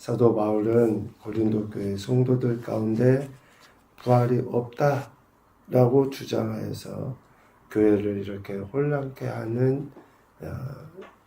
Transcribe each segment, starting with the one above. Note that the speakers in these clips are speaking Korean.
사도 바울은 고린도 교회 성도들 가운데 부활이 없다라고 주장하여서 교회를 이렇게 혼란케 하는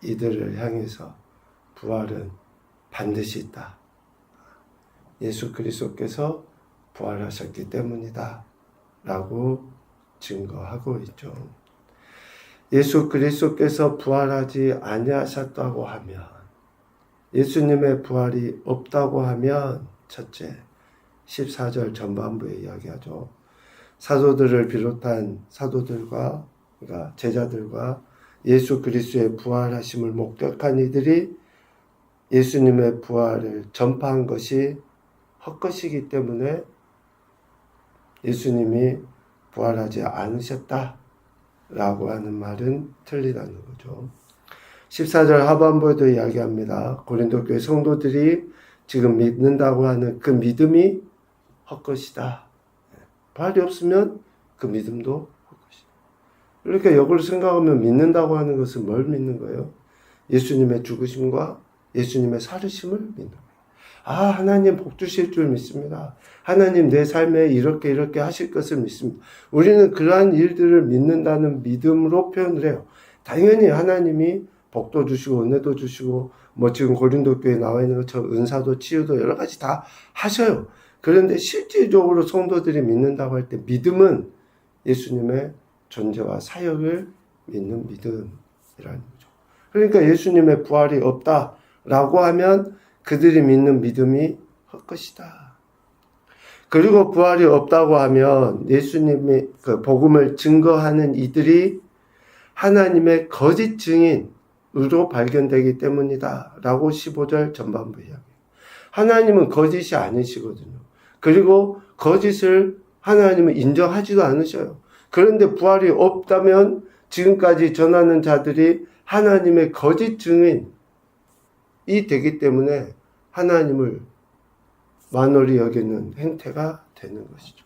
이들을 향해서 부활은 반드시 있다. 예수 그리스도께서 부활하셨기 때문이다 라고 증거하고 있죠. 예수 그리스도께서 부활하지 아니하셨다고 하면, 예수님의 부활이 없다고 하면, 첫째 14절 전반부에 이야기하죠. 사도들을 비롯한 사도들과, 그러니까 제자들과 예수 그리스도의 부활하심을 목격한 이들이 예수님의 부활을 전파한 것이 헛것이기 때문에 예수님이 부활하지 않으셨다라고 하는 말은 틀리다는 거죠. 14절 하반부에도 이야기합니다. 고린도 교회 성도들이 지금 믿는다고 하는 그 믿음이 헛것이다. 부활이 없으면 그 믿음도 헛것이다. 그러니까 역으로 생각하면 믿는다고 하는 것은 뭘 믿는 거예요? 예수님의 죽으심과 예수님의 살으심을 믿는 거예요. 하나님 복 주실 줄 믿습니다. 하나님 내 삶에 이렇게 하실 것을 믿습니다. 우리는 그러한 일들을 믿는다는 믿음으로 표현을 해요. 당연히 하나님이 복도 주시고 은혜도 주시고 지금 고린도 교회에 나와 있는 것처럼 은사도 치유도 여러 가지 다 하셔요. 그런데 실질적으로 성도들이 믿는다고 할 때 믿음은 예수님의 존재와 사역을 믿는 믿음이라는 거죠. 그러니까 예수님의 부활이 없다라고 하면 그들이 믿는 믿음이 헛것이다. 그리고 부활이 없다고 하면 예수님의 그 복음을 증거하는 이들이 하나님의 거짓 증인으로 발견되기 때문이다 라고 15절 전반부 이야기해요. 하나님은 거짓이 아니시거든요. 그리고 거짓을 하나님은 인정하지도 않으셔요. 그런데 부활이 없다면 지금까지 전하는 자들이 하나님의 거짓 증인이 되기 때문에 하나님을 만홀히 여기는 행태가 되는 것이죠.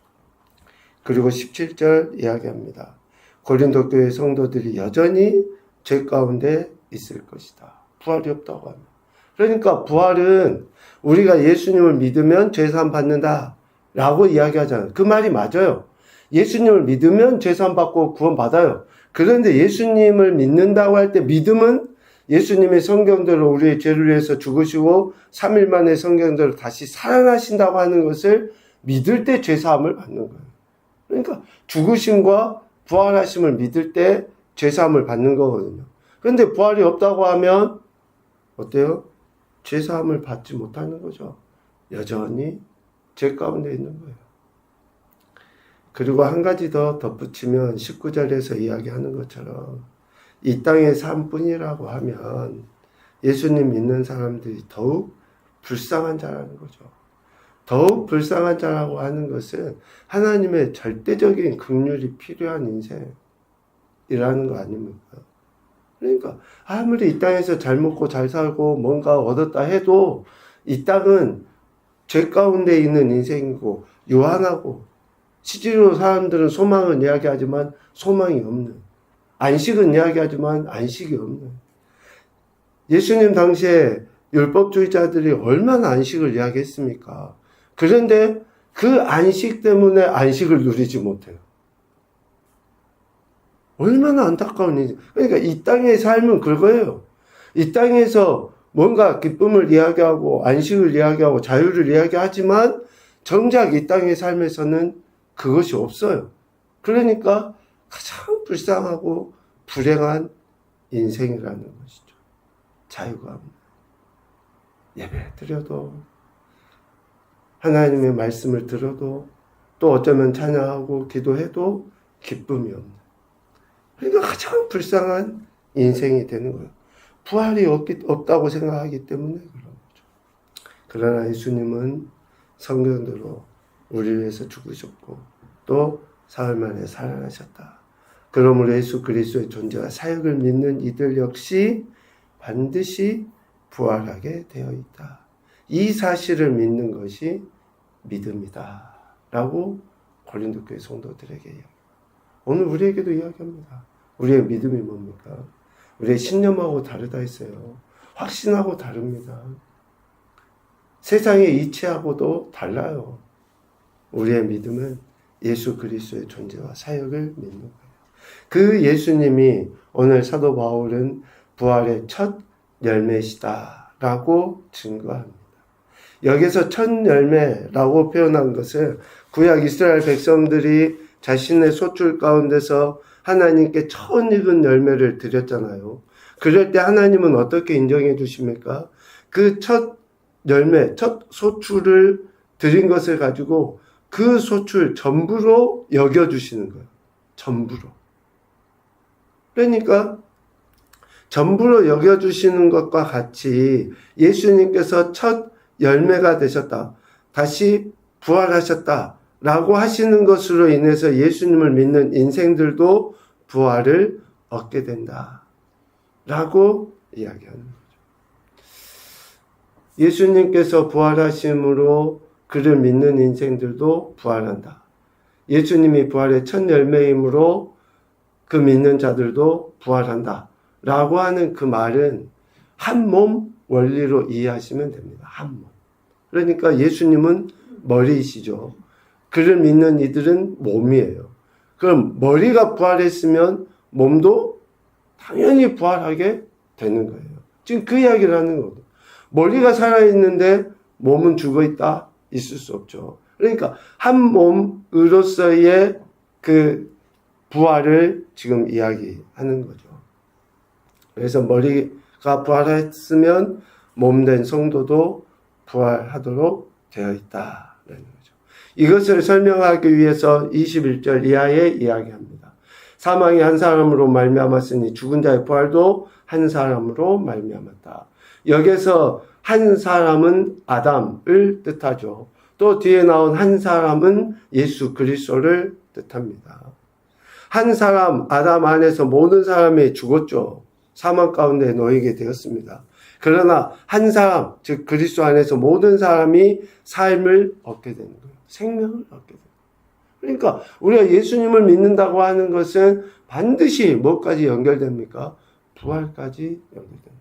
그리고 17절 이야기합니다. 고린도 교회 성도들이 여전히 죄 가운데 있을 것이다. 부활이 없다고 합니다. 그러니까 부활은 우리가 예수님을 믿으면 죄사함 받는다 라고 이야기하잖아요. 그 말이 맞아요. 예수님을 믿으면 죄사함 받고 구원 받아요. 그런데 예수님을 믿는다고 할 때 믿음은 예수님의 성경대로 우리의 죄를 위해서 죽으시고 3일 만에 성경대로 다시 살아나신다고 하는 것을 믿을 때 죄사함을 받는 거예요. 그러니까 죽으심과 부활하심을 믿을 때 죄사함을 받는 거거든요. 그런데 부활이 없다고 하면 어때요? 죄사함을 받지 못하는 거죠. 여전히 죄 가운데 있는 거예요. 그리고 한 가지 더 덧붙이면 19절에서 이야기하는 것처럼 이 땅의 삶뿐이라고 하면 예수님 믿는 사람들이 더욱 불쌍한 자라는 거죠. 더욱 불쌍한 자라고 하는 것은 하나님의 절대적인 긍휼이 필요한 인생이라는 거 아닙니까? 그러니까 아무리 이 땅에서 잘 먹고 잘 살고 뭔가 얻었다 해도 이 땅은 죄 가운데 있는 인생이고 요한하고 실제로 사람들은 소망은 이야기하지만 소망이 없는, 안식은 이야기하지만 안식이 없는, 예수님 당시에 율법주의자들이 얼마나 안식을 이야기했습니까? 그런데 그 안식 때문에 안식을 누리지 못해요. 얼마나 안타까운 일이죠. 그러니까 이 땅의 삶은 그거예요. 이 땅에서 뭔가 기쁨을 이야기하고 안식을 이야기하고 자유를 이야기하지만 정작 이 땅의 삶에서는 그것이 없어요. 그러니까 가장 불쌍하고 불행한 인생이라는 것이죠. 자유가 없는. 예배 드려도 하나님의 말씀을 들어도 또 어쩌면 찬양하고 기도해도 기쁨이 없는. 그러니까 가장 불쌍한 인생이 되는 거예요. 부활이 없다고 생각하기 때문에 그런 거죠. 그러나 예수님은 성경대로 우리를 위해서 죽으셨고 또 사흘 만에 살아나셨다. 그러므로 예수 그리스도의 존재와 사역을 믿는 이들 역시 반드시 부활하게 되어 있다. 이 사실을 믿는 것이 믿음이다 라고 고린도 교회 성도들에게 이야기합니다. 오늘 우리에게도 이야기합니다. 우리의 믿음이 뭡니까? 우리의 신념하고 다르다 했어요. 확신하고 다릅니다. 세상의 이치하고도 달라요. 우리의 믿음은 예수 그리스도의 존재와 사역을 믿는 거예요. 그 예수님이 오늘 사도 바울은 부활의 첫 열매시다라고 증거합니다. 여기서 첫 열매라고 표현한 것은 구약 이스라엘 백성들이 자신의 소출 가운데서 하나님께 처음 익은 열매를 드렸잖아요. 그럴 때 하나님은 어떻게 인정해 주십니까? 그 첫 열매, 첫 소출을 드린 것을 가지고 그 소출 전부로 여겨주시는 거예요. 전부로. 그러니까 전부로 여겨주시는 것과 같이 예수님께서 첫 열매가 되셨다. 다시 부활하셨다. 라고 하시는 것으로 인해서 예수님을 믿는 인생들도 부활을 얻게 된다. 라고 이야기하는 거죠. 예수님께서 부활하심으로 그를 믿는 인생들도 부활한다. 예수님이 부활의 첫 열매이므로 그 믿는 자들도 부활한다. 라고 하는 그 말은 한 몸 원리로 이해하시면 됩니다. 한 몸. 그러니까 예수님은 머리이시죠. 그를 믿는 이들은 몸이에요. 그럼 머리가 부활했으면 몸도 당연히 부활하게 되는 거예요. 지금 그 이야기를 하는 거거든요. 머리가 살아있는데 몸은 죽어있다? 있을 수 없죠. 그러니까 한 몸으로서의 그 부활을 지금 이야기하는 거죠. 그래서 머리가 부활했으면 몸된 성도도 부활하도록 되어 있다라는 거죠. 이것을 설명하기 위해서 21절 이하에 이야기합니다. 사망이 한 사람으로 말미암았으니 죽은 자의 부활도 한 사람으로 말미암았다. 여기서 한 사람은 아담을 뜻하죠. 또 뒤에 나온 한 사람은 예수 그리스도를 뜻합니다. 한 사람 아담 안에서 모든 사람이 죽었죠. 사망 가운데 놓이게 되었습니다. 그러나 한 사람, 즉 그리스도 안에서 모든 사람이 삶을 얻게 되는 거예요. 생명을 얻게 되는 거예요. 그러니까 우리가 예수님을 믿는다고 하는 것은 반드시 뭐까지 연결됩니까? 부활까지 연결됩니다.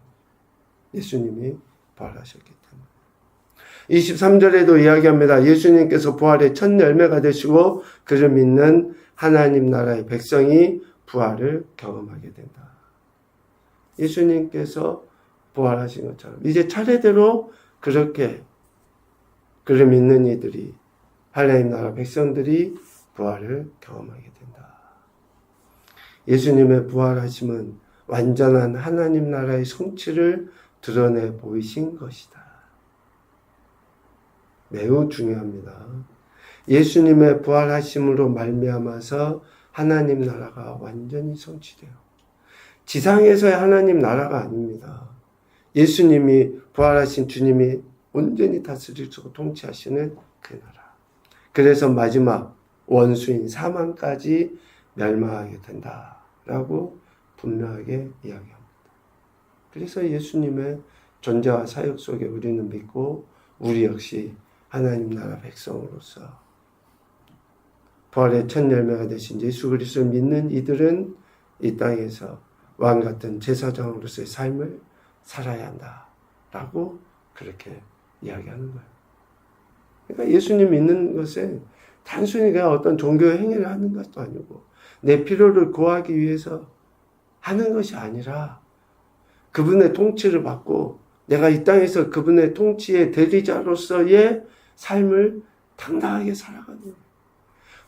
예수님이 부활하셨기 때문에. 23절에도 이야기합니다. 예수님께서 부활의 첫 열매가 되시고 그를 믿는 하나님 나라의 백성이 부활을 경험하게 된다. 예수님께서 부활하신 것처럼 이제 차례대로 그렇게 그를 믿는 이들이 하나님 나라 백성들이 부활을 경험하게 된다. 예수님의 부활하심은 완전한 하나님 나라의 성취를 드러내 보이신 것이다. 매우 중요합니다. 예수님의 부활하심으로 말미암아서 하나님 나라가 완전히 성취돼요. 지상에서의 하나님 나라가 아닙니다. 예수님이 부활하신 주님이 온전히 다스리시고 통치하시는 그 나라. 그래서 마지막 원수인 사망까지 멸망하게 된다라고 분명하게 이야기합니다. 그래서 예수님의 존재와 사역 속에 우리는 믿고 우리 역시 하나님 나라 백성으로서 부활의 첫 열매가 되신 예수 그리스도를 믿는 이들은 이 땅에서 왕 같은 제사장으로서의 삶을 살아야 한다라고 그렇게 이야기하는 거예요. 그러니까 예수님 믿는 것은 단순히 그냥 어떤 종교 행위를 하는 것도 아니고 내 필요를 구하기 위해서 하는 것이 아니라 그분의 통치를 받고 내가 이 땅에서 그분의 통치의 대리자로서의 삶을 당당하게 살아가는 거예요.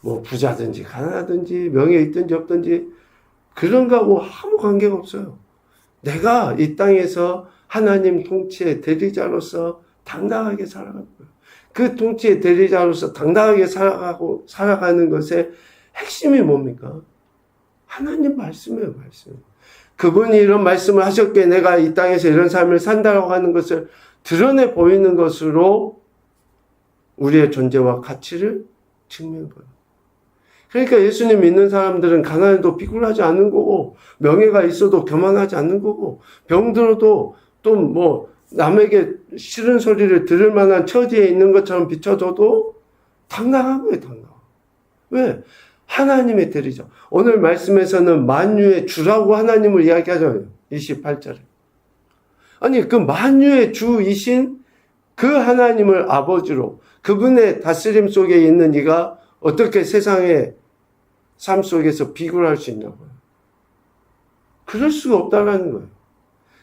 뭐 부자든지 가난하든지 명예 있든지 없든지 그런 거하고 아무 관계가 없어요. 내가 이 땅에서 하나님 통치의 대리자로서 당당하게 살아가는 거예요. 그 통치의 대리자로서 당당하게 살아가는 것의 핵심이 뭡니까? 하나님 말씀이에요, 말씀. 그분이 이런 말씀을 하셨기에 내가 이 땅에서 이런 삶을 산다고 하는 것을 드러내 보이는 것으로 우리의 존재와 가치를 증명해 보여요. 그러니까 예수님 믿는 사람들은 가난해도 비굴하지 않는 거고 명예가 있어도 교만하지 않는 거고 병들어도 또 뭐 남에게 싫은 소리를 들을 만한 처지에 있는 것처럼 비춰져도 당당한 거예요, 당당. 왜? 하나님의 대리자. 오늘 말씀에서는 만유의 주라고 하나님을 이야기하잖아요. 28절에. 아니 그 만유의 주이신 그 하나님을 아버지로 그분의 다스림 속에 있는 네가 어떻게 세상의 삶 속에서 비굴할 수 있냐고요. 그럴 수가 없다라는 거예요.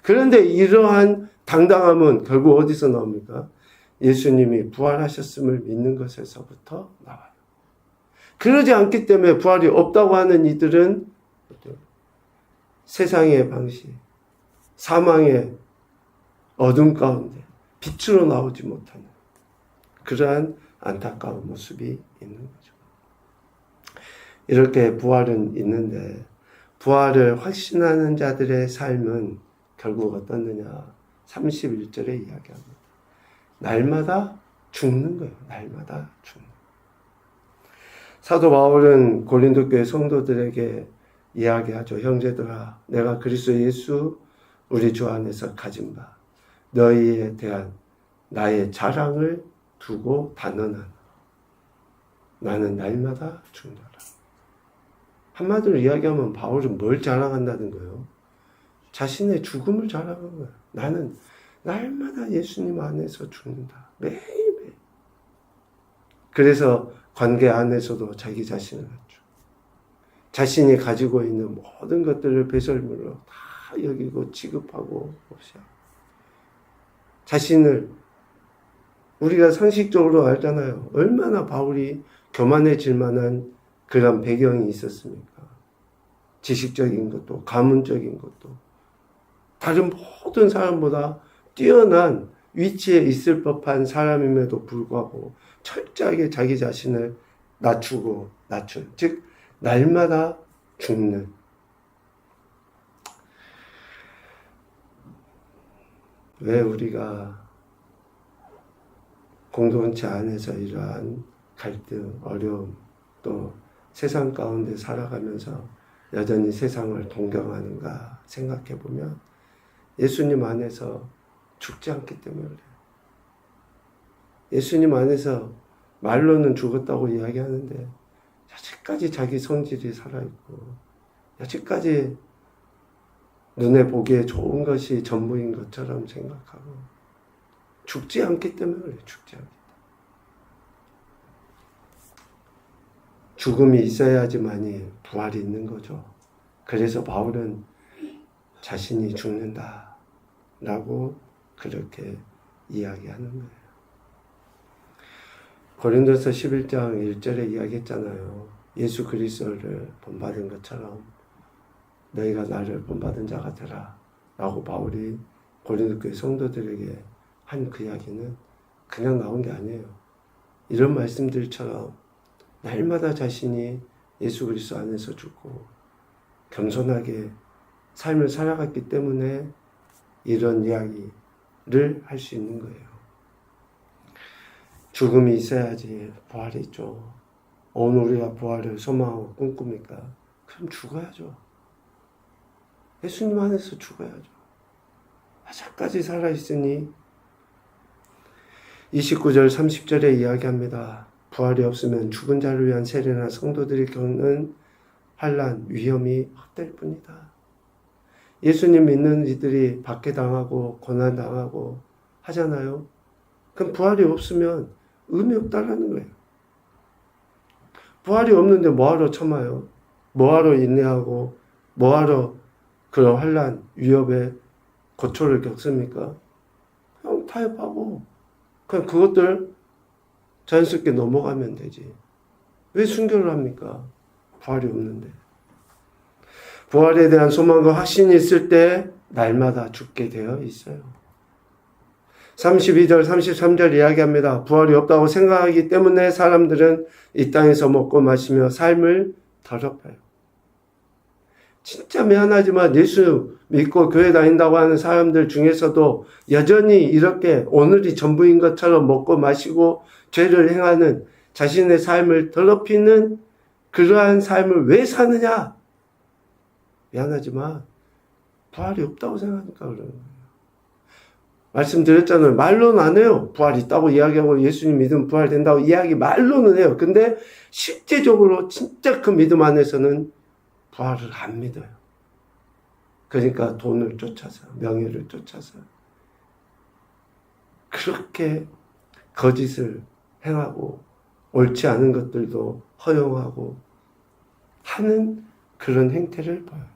그런데 이러한 당당함은 결국 어디서 나옵니까? 예수님이 부활하셨음을 믿는 것에서부터 나와요. 그러지 않기 때문에 부활이 없다고 하는 이들은 세상의 방식, 사망의 어둠 가운데 빛으로 나오지 못하는 그러한 안타까운 모습이 있는 거죠. 이렇게 부활은 있는데 부활을 확신하는 자들의 삶은 결국 어떻느냐? 31절에 이야기합니다. 날마다 죽는 거예요. 날마다 죽는. 사도 바울은 고린도 교회 성도들에게 이야기하죠. 형제들아, 내가 그리스도 예수 우리 주 안에서 가진 바 너희에 대한 나의 자랑을 두고 단언하노라. 나는 날마다 죽노라. 한마디로 이야기하면 바울은 뭘 자랑한다는 거예요? 자신의 죽음을 자랑하는 거예요. 나는 날마다 예수님 안에서 죽는다. 매일매일. 그래서 관계 안에서도 자기 자신을 갖죠. 자신이 가지고 있는 모든 것들을 배설물로 다 여기고 취급하고 없이 자신을 우리가 상식적으로 알잖아요. 얼마나 바울이 교만해질 만한 그런 배경이 있었습니까? 지식적인 것도 가문적인 것도 다른 모든 사람보다 뛰어난 위치에 있을 법한 사람임에도 불구하고 철저하게 자기 자신을 낮추고 낮춘, 즉 날마다 죽는. 왜 우리가 공동체 안에서 이러한 갈등, 어려움, 또 세상 가운데 살아가면서 여전히 세상을 동경하는가 생각해 보면 예수님 안에서 죽지 않기 때문에 그래요. 예수님 안에서 말로는 죽었다고 이야기하는데 아직까지 자기 성질이 살아있고 아직까지 눈에 보기에 좋은 것이 전부인 것처럼 생각하고 죽지 않기 때문에 그래요. 죽지 않기 때문에. 죽음이 있어야지만이 부활이 있는 거죠. 그래서 바울은 자신이 죽는다 라고 그렇게 이야기하는 거예요. 고린도서 11장 1절에 이야기했잖아요. 예수 그리스도를 본받은 것처럼 너희가 나를 본받은 자가 되라 라고 바울이 고린도 교회 성도들에게 한 그 이야기는 그냥 나온 게 아니에요. 이런 말씀들처럼 날마다 자신이 예수 그리스도 안에서 죽고 겸손하게 삶을 살아갔기 때문에 이런 이야기를 할 수 있는 거예요. 죽음이 있어야지 부활이 있죠. 오늘 우리가 부활을 소망하고 꿈꿉니까? 그럼 죽어야죠. 예수님 안에서 죽어야죠. 아직까지 살아있으니 29절 30절에 이야기합니다. 부활이 없으면 죽은 자를 위한 세례나 성도들이 겪는 환난, 위험이 헛될 뿐이다. 예수님 믿는 이들이 박해당하고 고난당하고 하잖아요. 그럼 부활이 없으면 의미 없다라는 거예요. 부활이 없는데 뭐하러 참아요? 뭐하러 인내하고 뭐하러 그런 환난, 위협에 고초를 겪습니까? 그냥 타협하고 그냥 그것들 자연스럽게 넘어가면 되지. 왜 순교를 합니까? 부활이 없는데. 부활에 대한 소망과 확신이 있을 때 날마다 죽게 되어 있어요. 32절, 33절 이야기합니다. 부활이 없다고 생각하기 때문에 사람들은 이 땅에서 먹고 마시며 삶을 더럽혀요. 진짜 미안하지만 예수 믿고 교회 다닌다고 하는 사람들 중에서도 여전히 이렇게 오늘이 전부인 것처럼 먹고 마시고 죄를 행하는 자신의 삶을 더럽히는 그러한 삶을 왜 사느냐? 미안하지만 부활이 없다고 생각하니까 그러는 거예요. 말씀드렸잖아요. 말로는 안 해요. 부활이 있다고 이야기하고 예수님 믿으면 부활 된다고 이야기 말로는 해요. 근데 실제적으로 진짜 그 믿음 안에서는 부활을 안 믿어요. 그러니까 돈을 쫓아서, 명예를 쫓아서 그렇게 거짓을 행하고 옳지 않은 것들도 허용하고 하는 그런 행태를 보여요.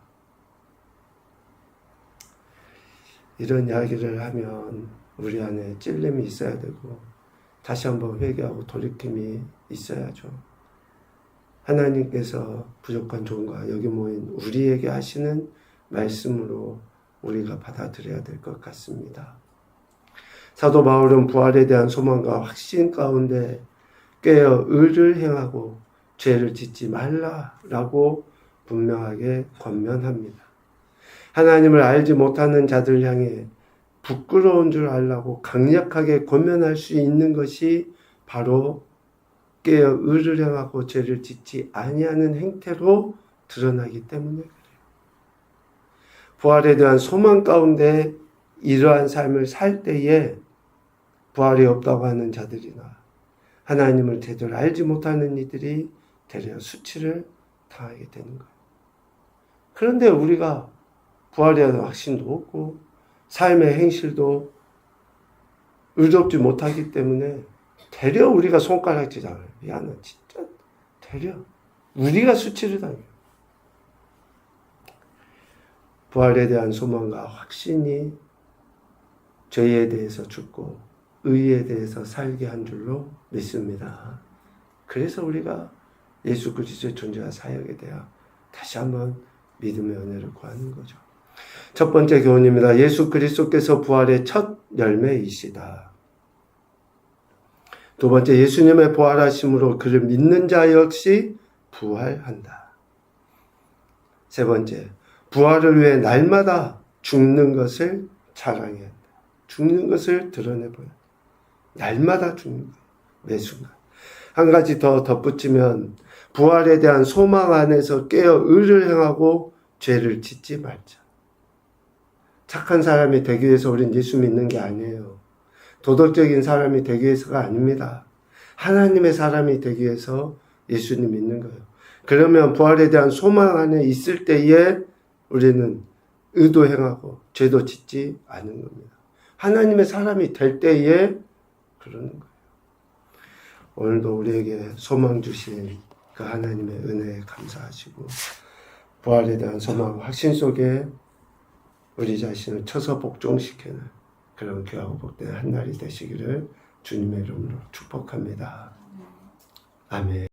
이런 이야기를 하면 우리 안에 찔림이 있어야 되고 다시 한번 회개하고 돌이킴이 있어야죠. 하나님께서 부족한 종과 여기 모인 우리에게 하시는 말씀으로 우리가 받아들여야 될 것 같습니다. 사도 바울은 부활에 대한 소망과 확신 가운데 깨어 의를 행하고 죄를 짓지 말라라고 분명하게 권면합니다. 하나님을 알지 못하는 자들 향해 부끄러운 줄 알라고 강력하게 권면할 수 있는 것이 바로 깨어 의를 행하고 죄를 짓지 아니하는 행태로 드러나기 때문에 그래요. 부활에 대한 소망 가운데 이러한 삶을 살 때에 부활이 없다고 하는 자들이나 하나님을 제대로 알지 못하는 이들이 대려 수치를 당하게 되는 거예요. 그런데 우리가 부활에 대한 확신도 없고 삶의 행실도 의롭지 못하기 때문에 대려 우리가 손가락질당해요. 야, 너 진짜 대려 우리가 수치를 당해요. 부활에 대한 소망과 확신이 죄에 대해서 죽고 의에 대해서 살게 한 줄로 믿습니다. 그래서 우리가 예수 그리스도의 존재와 사역에 대하여 다시 한번 믿음의 은혜를 구하는 거죠. 첫 번째 교훈입니다. 예수 그리스도께서 부활의 첫 열매이시다. 두 번째, 예수님의 부활하심으로 그를 믿는 자 역시 부활한다. 세 번째, 부활을 위해 날마다 죽는 것을 자랑해야 한다. 죽는 것을 드러내보여. 날마다 죽는 것, 매 순간. 한 가지 더 덧붙이면 부활에 대한 소망 안에서 깨어 의를 행하고 죄를 짓지 말자. 착한 사람이 되기 위해서 우린 예수 믿는 게 아니에요. 도덕적인 사람이 되기 위해서가 아닙니다. 하나님의 사람이 되기 위해서 예수님 믿는 거예요. 그러면 부활에 대한 소망 안에 있을 때에 우리는 의도 행하고 죄도 짓지 않은 겁니다. 하나님의 사람이 될 때에 그러는 거예요. 오늘도 우리에게 소망 주신 그 하나님의 은혜에 감사하시고 부활에 대한 소망 확신 속에 우리 자신을 쳐서 복종시키는 그런 귀하고 복된 한 날이 되시기를 주님의 이름으로 축복합니다. 아멘.